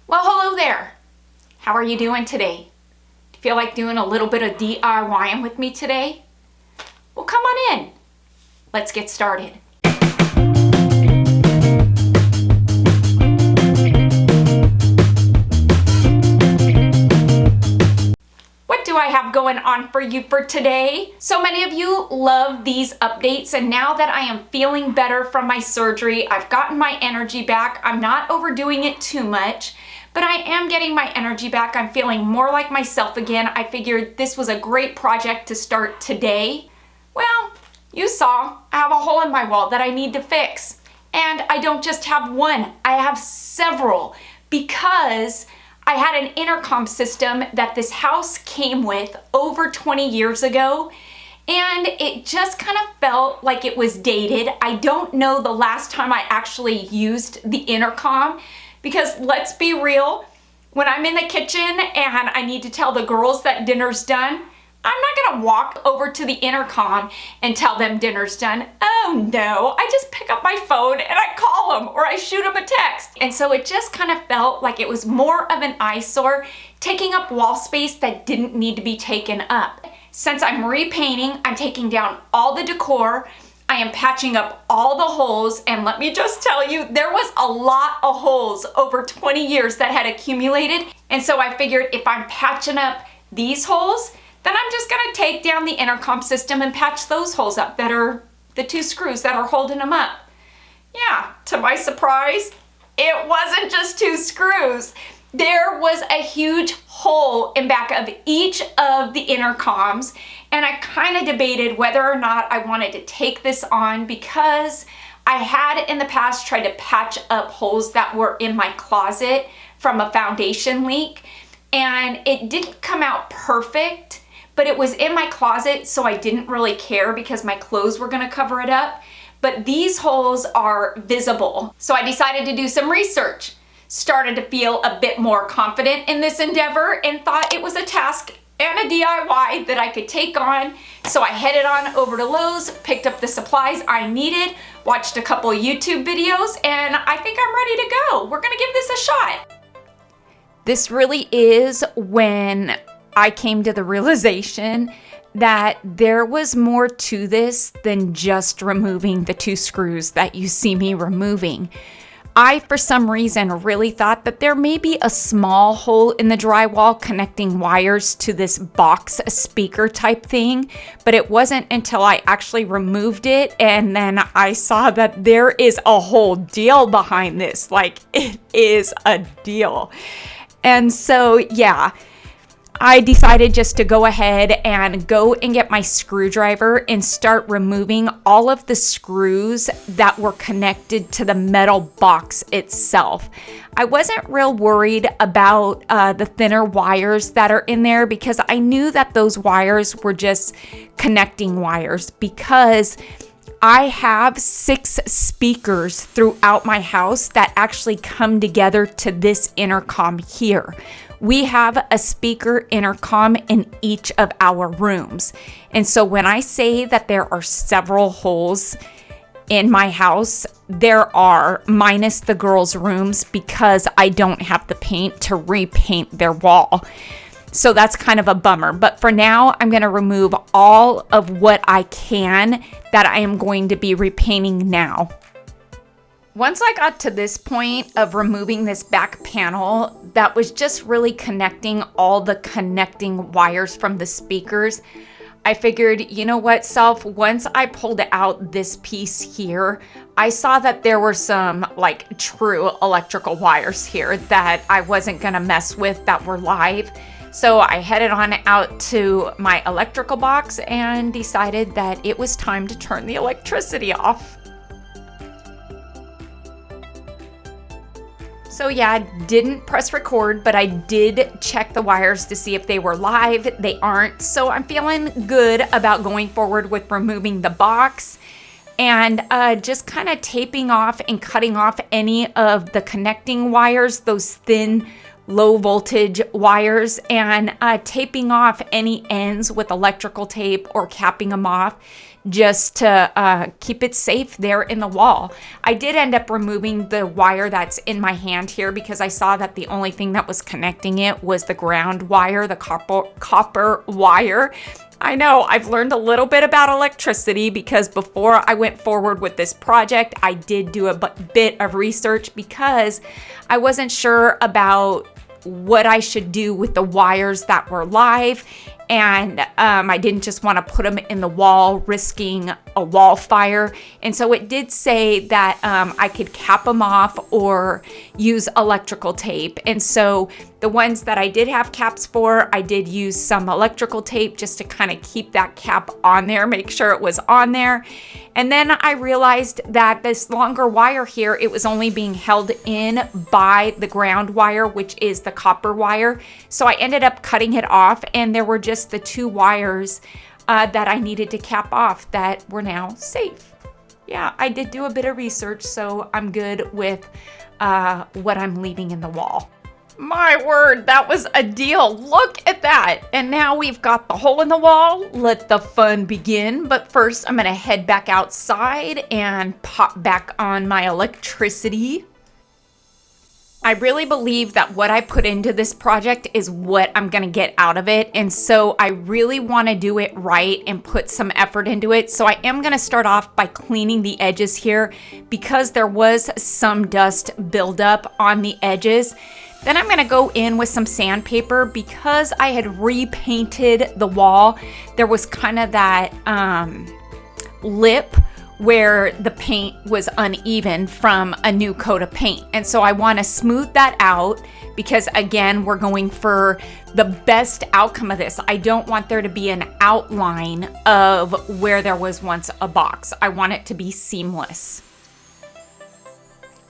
Well, hello there. How are you doing today? Do you feel like doing a little bit of DIYing with me today? Well, come on in. Let's get started. What do I have going on for you for today? So many of you love these updates, and now that I am feeling better from my surgery, I've gotten my energy back. I'm not overdoing it too much, but I am getting my energy back. I'm feeling more like myself again. I figured this was a great project to start today. Well, you saw I have a hole in my wall that I need to fix. And I don't just have one, I have several, because I had an intercom system that this house came with over 20 years ago, and it just kind of felt like it was dated. I don't know the last time I actually used the intercom, because let's be real, when I'm in the kitchen and I need to tell the girls that dinner's done, I'm not gonna walk over to the intercom and tell them dinner's done. Oh no, I just pick up my phone and I call them or I shoot them a text. And so it just kind of felt like it was more of an eyesore, taking up wall space that didn't need to be taken up. Since I'm repainting, I'm taking down all the decor, I am patching up all the holes, and let me just tell you, there was a lot of holes over 20 years that had accumulated. And so I figured if I'm patching up these holes, then I'm just gonna take down the intercom system and patch those holes up that are the two screws that are holding them up. Yeah, to my surprise, it wasn't just two screws. There was a huge hole in back of each of the intercoms, and I kind of debated whether or not I wanted to take this on, because I had in the past tried to patch up holes that were in my closet from a foundation leak, and it didn't come out perfect, but it was in my closet, so I didn't really care because my clothes were gonna cover it up. But these holes are visible, so I decided to do some research. Started to feel a bit more confident in this endeavor and thought it was a task and a DIY that I could take on. So I headed on over to Lowe's, picked up the supplies I needed, watched a couple YouTube videos, and I think I'm ready to go. We're gonna give this a shot. This really is when I came to the realization that there was more to this than just removing the two screws that you see me removing. I, for some reason, really thought that there may be a small hole in the drywall connecting wires to this box speaker type thing, but it wasn't until I actually removed it and then I saw that there is a whole deal behind this. Like, it is a deal. And so, yeah, I decided just to go ahead and get my screwdriver and start removing all of the screws that were connected to the metal box itself. I wasn't real worried about the thinner wires that are in there, because I knew that those wires were just connecting wires, because I have 6 speakers throughout my house that actually come together to this intercom here. We have a speaker intercom in each of our rooms. And so when I say that there are several holes in my house, there are, minus the girls' rooms, because I don't have the paint to repaint their wall. So that's kind of a bummer. But for now, I'm going to remove all of what I can that I am going to be repainting now. Once I got to this point of removing this back panel that was just really connecting all the connecting wires from the speakers, I figured, you know what, self, once I pulled out this piece here, I saw that there were some like true electrical wires here that I wasn't gonna mess with that were live. So I headed on out to my electrical box and decided that it was time to turn the electricity off. So yeah, I didn't press record, but I did check the wires to see if they were live. They aren't, so I'm feeling good about going forward with removing the box and just kind of taping off and cutting off any of the connecting wires, those thin low voltage wires and taping off any ends with electrical tape or capping them off just to keep it safe there in the wall. I did end up removing the wire that's in my hand here because I saw that the only thing that was connecting it was the ground wire, the copper wire. I know I've learned a little bit about electricity because before I went forward with this project, I did do a bit of research because I wasn't sure about what I should do with the wires that were live. And I didn't just want to put them in the wall, risking a wall fire. And so it did say that I could cap them off or use electrical tape. And so the ones that I did have caps for, I did use some electrical tape just to kind of keep that cap on there, make sure it was on there. And then I realized that this longer wire here, it was only being held in by the ground wire, which is the copper wire. So I ended up cutting it off, and there were just the 2 wires that I needed to cap off that were now safe. Yeah, I did do a bit of research, so I'm good with what I'm leaving in the wall. My word, that was a deal. Look at that. And now we've got the hole in the wall. Let the fun begin. But first, I'm going to head back outside and pop back on my electricity. I really believe that what I put into this project is what I'm going to get out of it. And so I really want to do it right and put some effort into it. So I am going to start off by cleaning the edges here because there was some dust buildup on the edges. Then I'm going to go in with some sandpaper because I had repainted the wall. There was kind of that lip where the paint was uneven from a new coat of paint. And so I want to smooth that out because, again, we're going for the best outcome of this. I don't want there to be an outline of where there was once a box. I want it to be seamless.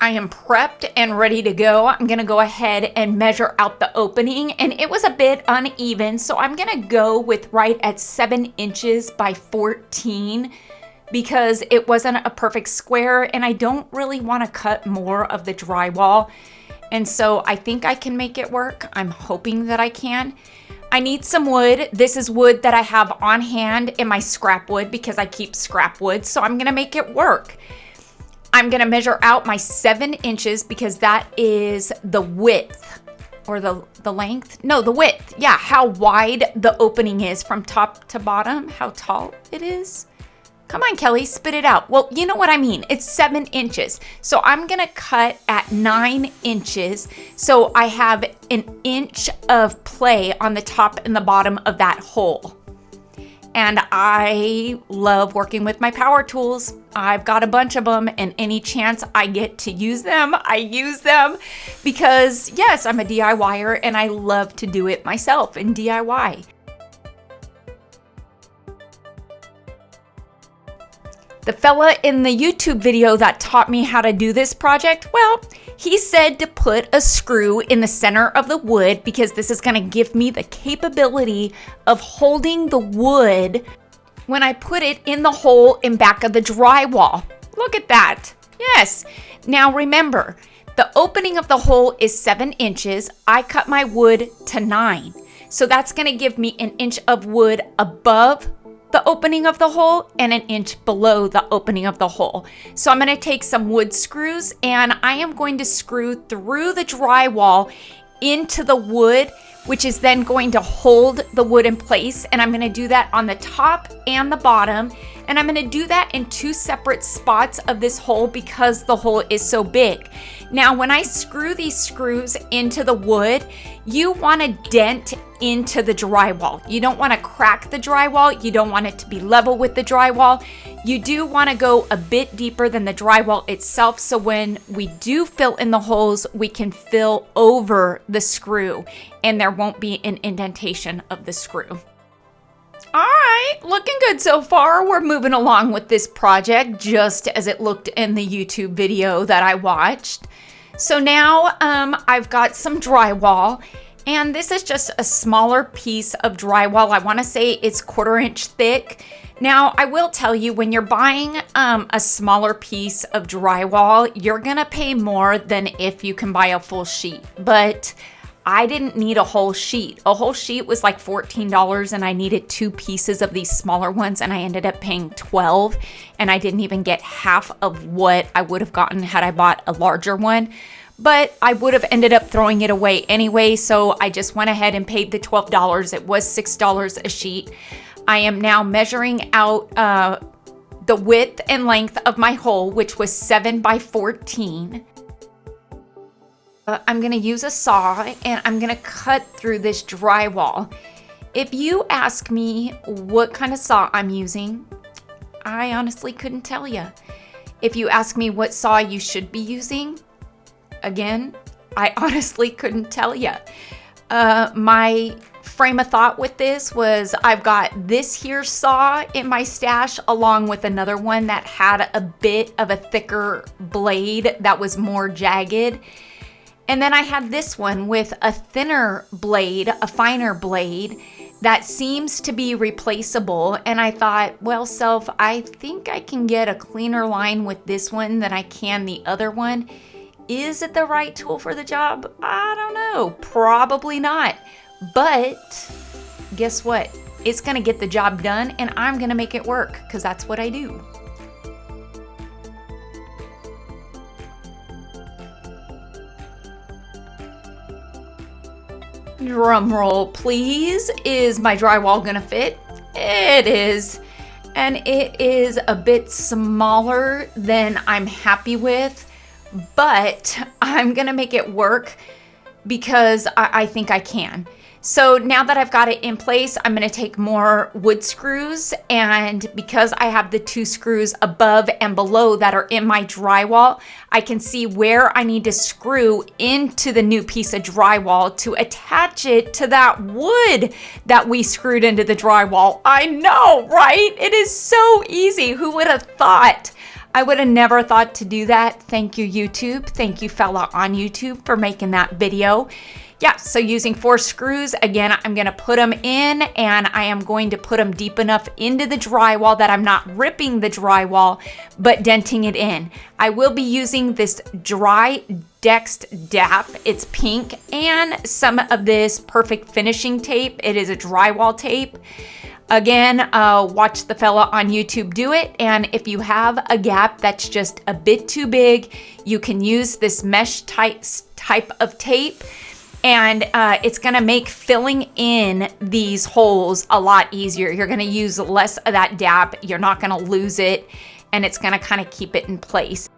I am prepped and ready to go. I'm going to go ahead and measure out the opening, and it was a bit uneven, so I'm going to go with right at 7 inches by 14 because it wasn't a perfect square, and I don't really want to cut more of the drywall, and so I think I can make it work. I'm hoping that I can. I need some wood. This is wood that I have on hand in my scrap wood because I keep scrap wood, so I'm going to make it work. I'm going to measure out my 7 inches because that is the width or the length. No, the width. Yeah, how wide the opening is from top to bottom, how tall it is. Come on, Kelly, spit it out. Well, you know what I mean. It's 7 inches. So I'm going to cut at 9 inches. So I have an inch of play on the top and the bottom of that hole. And I love working with my power tools. I've got a bunch of them, and any chance I get to use them, I use them because, yes, I'm a DIYer and I love to do it myself in DIY. The fella in the YouTube video that taught me how to do this project, well, he said to put a screw in the center of the wood because this is going to give me the capability of holding the wood when I put it in the hole in back of the drywall. Look at that. Yes. Now remember, the opening of the hole is 7 inches. I cut my wood to 9. So that's going to give me an inch of wood above the opening of the hole and an inch below the opening of the hole. So I'm going to take some wood screws and I am going to screw through the drywall into the wood, which is then going to hold the wood in place. And I'm going to do that on the top and the bottom. And I'm going to do that in 2 separate spots of this hole because the hole is so big. Now, when I screw these screws into the wood, you want to dent into the drywall. You don't want to crack the drywall. You don't want it to be level with the drywall. You do want to go a bit deeper than the drywall itself. So when we do fill in the holes, we can fill over the screw and there won't be an indentation of the screw. All right, looking good so far. We're moving along with this project just as it looked in the YouTube video that I watched. So now I've got some drywall, and this is just a smaller piece of drywall. I want to say it's 1/4 inch thick. Now, I will tell you, when you're buying a smaller piece of drywall, you're going to pay more than if you can buy a full sheet. But I didn't need a whole sheet. A whole sheet was like $14 and I needed 2 pieces of these smaller ones and I ended up paying $12 and I didn't even get half of what I would have gotten had I bought a larger one. But I would have ended up throwing it away anyway, so I just went ahead and paid the $12. It was $6 a sheet. I am now measuring out the width and length of my hole, which was 7 by 14. I'm gonna use a saw and I'm gonna cut through this drywall. If you ask me what kind of saw I'm using, I honestly couldn't tell you. If you ask me what saw you should be using, again, I honestly couldn't tell you. My frame of thought with this was I've got this here saw in my stash along with another one that had a bit of a thicker blade that was more jagged. And then I had this one with a thinner blade, a finer blade that seems to be replaceable. And I thought, well, self, I think I can get a cleaner line with this one than I can the other one. Is it the right tool for the job? I don't know. Probably not. But guess what? It's going to get the job done and I'm going to make it work because that's what I do. Drum roll, please. Is my drywall gonna fit? It is. And it is a bit smaller than I'm happy with, but I'm gonna make it work because I think I can. So now that I've got it in place, I'm gonna take more wood screws, and because I have the 2 screws above and below that are in my drywall, I can see where I need to screw into the new piece of drywall to attach it to that wood that we screwed into the drywall. I know, right? It is so easy. Who would have thought? I would have never thought to do that. Thank you, YouTube. Thank you, fella on YouTube, for making that video. Yeah, so using 4 screws, again, I'm gonna put them in and I am going to put them deep enough into the drywall that I'm not ripping the drywall, but denting it in. I will be using this dry Dext DAP, it's pink, and some of this Perfect Finishing tape. It is a drywall tape. Again, watch the fella on YouTube do it, and if you have a gap that's just a bit too big, you can use this mesh type of tape. And it's gonna make filling in these holes a lot easier. You're gonna use less of that DAP, you're not gonna lose it, and it's gonna kind of keep it in place.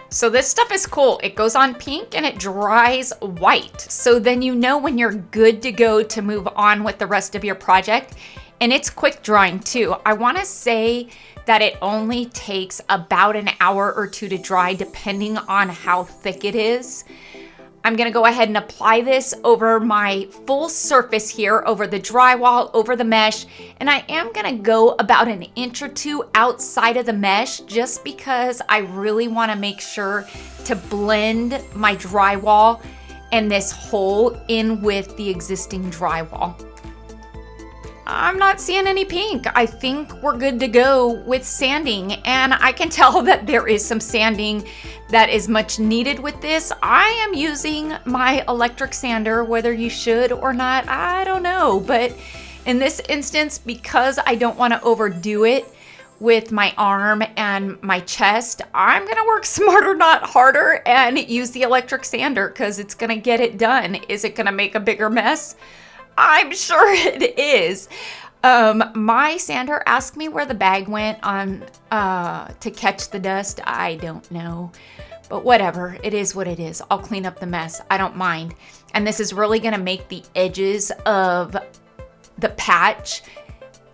So this stuff is cool. It goes on pink and it dries white. So then you know when you're good to go to move on with the rest of your project. And it's quick drying too. I wanna say that it only takes about an hour or 2 to dry depending on how thick it is. I'm gonna go ahead and apply this over my full surface here, over the drywall, over the mesh, and I am gonna go about an inch or 2 outside of the mesh just because I really wanna make sure to blend my drywall and this hole in with the existing drywall. I'm not seeing any pink. I think we're good to go with sanding, and I can tell that there is some sanding that is much needed with this. I am using my electric sander, whether you should or not, I don't know. But in this instance, because I don't want to overdo it with my arm and my chest, I'm gonna work smarter, not harder, and use the electric sander because it's gonna get it done. Is it gonna make a bigger mess? I'm sure it is. My sander asked me where the bag went on to catch the dust. I don't know, but whatever. It is what it is. I'll clean up the mess. I don't mind. And this is really gonna make the edges of the patch,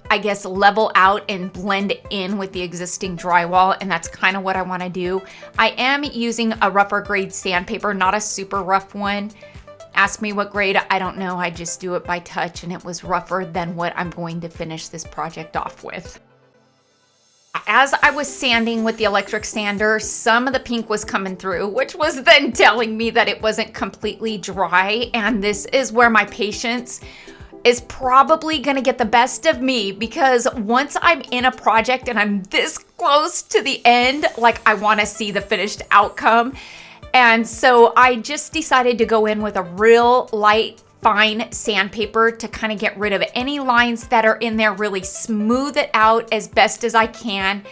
I guess, level out and blend in with the existing drywall, and that's kind of what I wanna do. I am using a rougher grade sandpaper, not a super rough one. Ask me what grade, I don't know. I just do it by touch, and it was rougher than what I'm going to finish this project off with. As I was sanding with the electric sander, some of the pink was coming through, which was then telling me that it wasn't completely dry, and this is where my patience is probably gonna get the best of me, because once I'm in a project and I'm this close to the end, like I want to see the finished outcome. And so I just decided to go in with a real light, fine sandpaper to kind of get rid of any lines that are in there, really smooth it out as best as I can.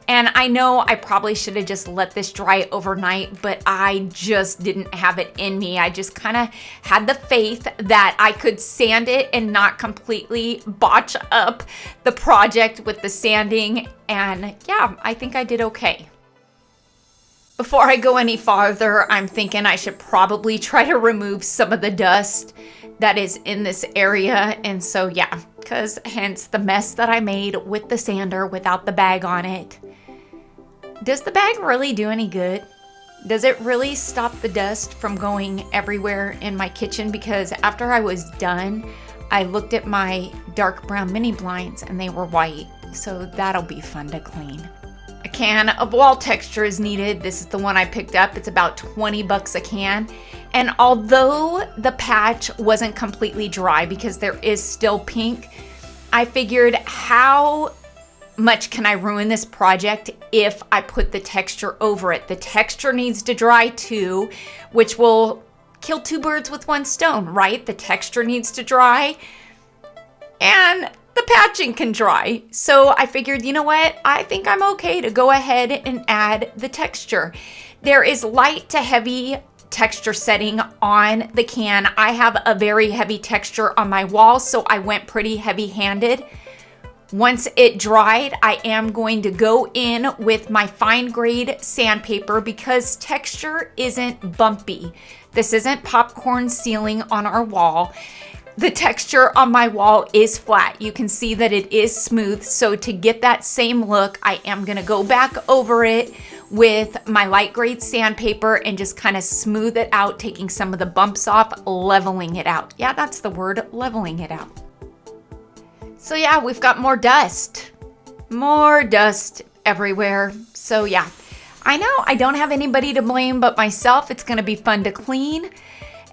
And I know I probably should have just let this dry overnight, but I just didn't have it in me. I just kind of had the faith that I could sand it and not completely botch up the project with the sanding. And yeah, I think I did okay. Before I go any farther, I'm thinking I should probably try to remove some of the dust that is in this area. And so yeah, because hence the mess that I made with the sander without the bag on it. Does the bag really do any good? Does it really stop the dust from going everywhere in my kitchen? Because after I was done, I looked at my dark brown mini blinds and they were white. So that'll be fun to clean. A can of wall texture is needed. This is the one I picked up. It's about 20 bucks a can. And although the patch wasn't completely dry because there is still pink, I figured how much can I ruin this project if I put the texture over it? The texture needs to dry too, which will kill two birds with one stone, right? The texture needs to dry and the patching can dry. So I figured, you know what? I think I'm okay to go ahead and add the texture. There is light to heavy texture setting on the can. I have a very heavy texture on my wall, so I went pretty heavy-handed. Once it dried, I am going to go in with my fine grade sandpaper because texture isn't bumpy. This isn't popcorn ceiling on our wall. The texture on my wall is flat. You can see that it is smooth. So to get that same look, I am gonna go back over it with my light grade sandpaper and just kind of smooth it out, taking some of the bumps off, leveling it out. Yeah, that's the word, leveling it out. So yeah, we've got more dust everywhere. So yeah, I know I don't have anybody to blame but myself. It's gonna be fun to clean.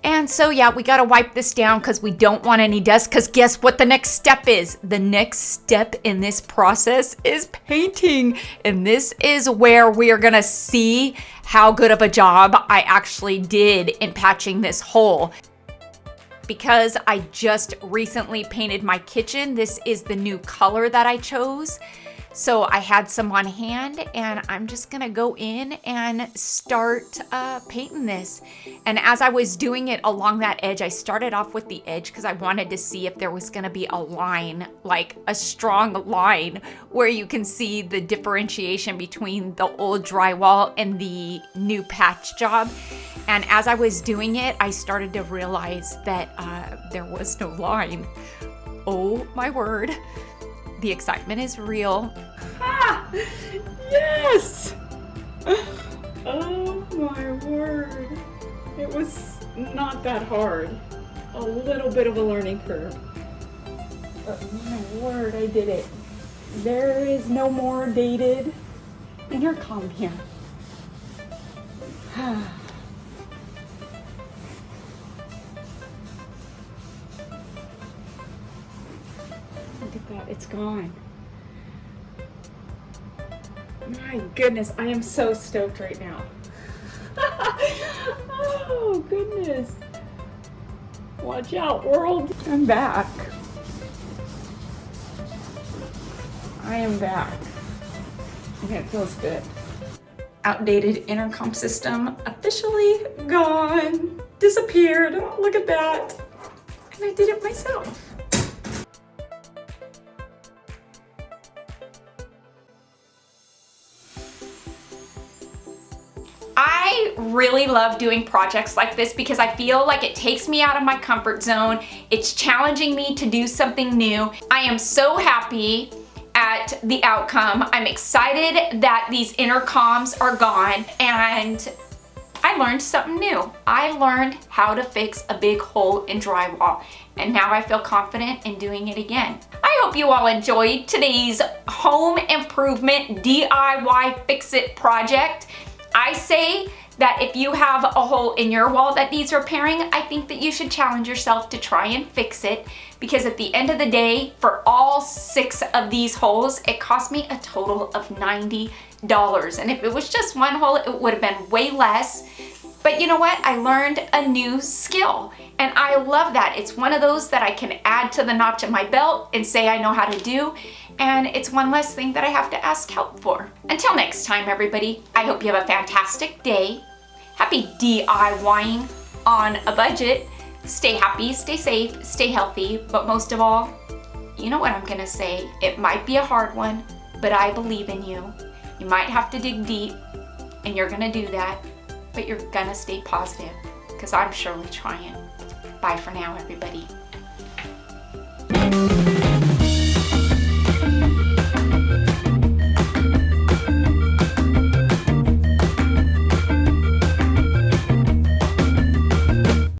And so yeah, we gotta wipe this down because we don't want any dust, because guess what the next step is? The next step in this process is painting. And this is where we are gonna see how good of a job I actually did in patching this hole. Because I just recently painted my kitchen, this is the new color that I chose. So I had some on hand and I'm just gonna go in and start painting this. And as I was doing it along that edge, I started off with the edge because I wanted to see if there was gonna be a line, like a strong line where you can see the differentiation between the old drywall and the new patch job. And as I was doing it, I started to realize that there was no line. Oh my word. The excitement is real. Ah, yes! Oh my word. It was not that hard. A little bit of a learning curve. But my word, I did it. There is no more dated intercom here. Look at that, it's gone. My goodness, I am so stoked right now. Oh, goodness. Watch out, world. I'm back. I am back. Okay, it feels good. Outdated intercom system officially gone. Disappeared. Oh, look at that. And I did it myself. I really love doing projects like this because I feel like it takes me out of my comfort zone. It's challenging me to do something new. I am so happy at the outcome. I'm excited that these intercoms are gone and I learned something new. I learned how to fix a big hole in drywall and now I feel confident in doing it again. I hope you all enjoyed today's home improvement DIY fix-it project. I say that if you have a hole in your wall that needs repairing, I think that you should challenge yourself to try and fix it, because at the end of the day, for all 6 of these holes, it cost me a total of $90. And if it was just one hole, it would have been way less. But you know what? I learned a new skill, and I love that. It's one of those that I can add to the notch of my belt and say I know how to do, and it's one less thing that I have to ask help for. Until next time, everybody, I hope you have a fantastic day. Happy DIYing on a budget. Stay happy, stay safe, stay healthy, but most of all, you know what I'm gonna say. It might be a hard one, but I believe in you. You might have to dig deep, and you're gonna do that, but you're gonna stay positive, because I'm surely trying. Bye for now, everybody.